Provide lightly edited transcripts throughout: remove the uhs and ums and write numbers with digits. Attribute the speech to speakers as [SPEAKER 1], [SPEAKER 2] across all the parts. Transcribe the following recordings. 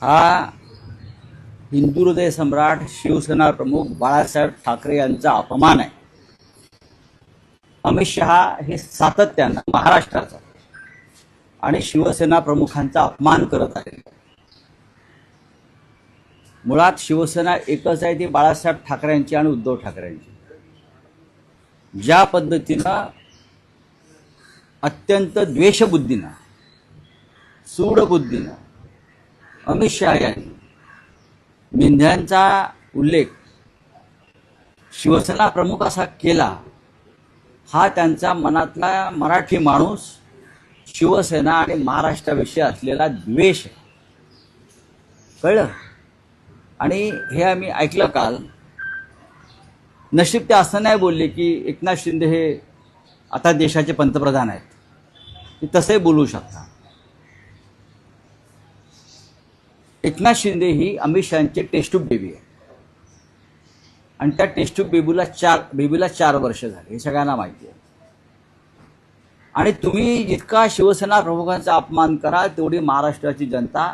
[SPEAKER 1] हा हिंदू हृदय सम्राट शिवसेना प्रमुख बाळासाहेब ठाकरे यांचा अपमान आहे। अमित शहा हे सातत्यानं महाराष्ट्राचा आणि शिवसेना प्रमुखांचा अपमान करत आहेत। मुळात शिवसेना एकच आहे, ती बाळासाहेब ठाकरेंची आणि उद्धव ठाकरेंची। ज्या पद्धतीनं अत्यंत द्वेषबुद्धीनं सूडबुद्धीनं अमित शहा यांनी मेंढ्यांचा उल्लेख शिवसेना प्रमुख असा केला, हा त्यांचा मनातला मराठी माणूस शिवसेना आणि महाराष्ट्राविषयी असलेला द्वेष आहे। कळलं? आणि हे आम्ही ऐकलं काल। नशीब ते असं नाही बोलले की एकनाथ शिंदे हे आता देशाचे पंतप्रधान आहेत, ते तसे बोलू शकतात। एकनाथ शिंदे ही अमित शहाची टेस्ट्यूब बेबी आहे आणि त्या टेस्ट्यूब बेबीला 4 वर्ष झाले, हे सगळ्यांना माहिती आहे। आणि तुम्ही जितका शिवसेना प्रमुखांचा अपमान कराल, तेवढी महाराष्ट्राची जनता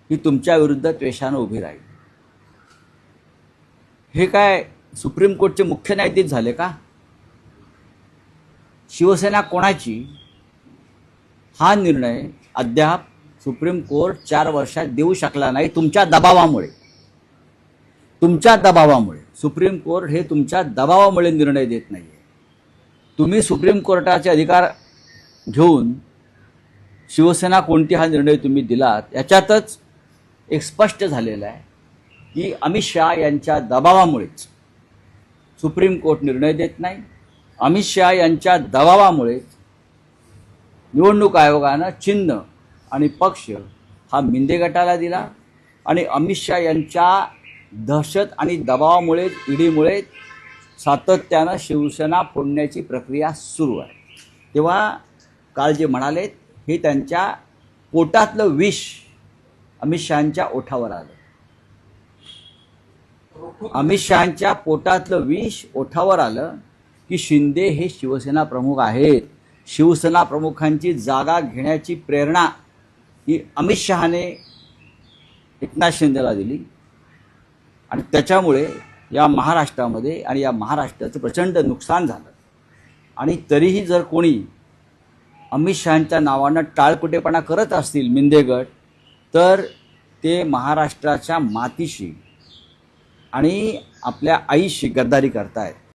[SPEAKER 1] ही तुमच्या विरुद्ध द्वेषानं उभी राहील। हे काय सुप्रीम कोर्टचे मुख्य न्यायाधीश झाले का? शिवसेना कोणाची हा निर्णय अद्याप सुप्रीम कोर्ट 4 वर्षात देऊ शकला नाही, तुमच्या दबावामुळे। सुप्रीम कोर्ट हे तुमच्या दबावामुळे निर्णय देत नाहीये। तुम्ही सुप्रीम कोर्टाचे अधिकार घेऊन शिवसेना कोणती हा निर्णय तुम्ही दिलात, याच्यातच एक स्पष्ट झालेलं आहे की अमित शहा यांच्या दबावामुळेच सुप्रीम कोर्ट निर्णय देत नाही। अमित शहा यांच्या दबावामुळेच निवडणूक आयोगानं चिन्ह आणि पक्ष हा मिंदे गटाला दिला आणि अमित शहा यांच्या दहशत आणि दबावामुळेच, ईडीमुळे सातत्यानं शिवसेना फोडण्याची प्रक्रिया सुरू आहे। तेव्हा काल जे म्हणालेत, हे त्यांच्या पोटातलं विष अमित शहांच्या ओठावर आलं। अमित शहांच्या पोटातलं विष ओठावर आलं की शिंदे हे शिवसेना प्रमुख आहेत। शिवसेना प्रमुखांची जागा घेण्याची प्रेरणा ही अमित शहाने एकनाथ शिंदेला दिली आणि त्याच्यामुळे या महाराष्ट्रामध्ये आणि या महाराष्ट्राचं प्रचंड नुकसान झालं। आणि तरीही जर कोणी अमित शहांच्या नावानं टाळकुटेपणा करत असतील मिंदे गट, तर ते महाराष्ट्राच्या मातीशी आणि आपल्या आईशी गद्दारी करतायत।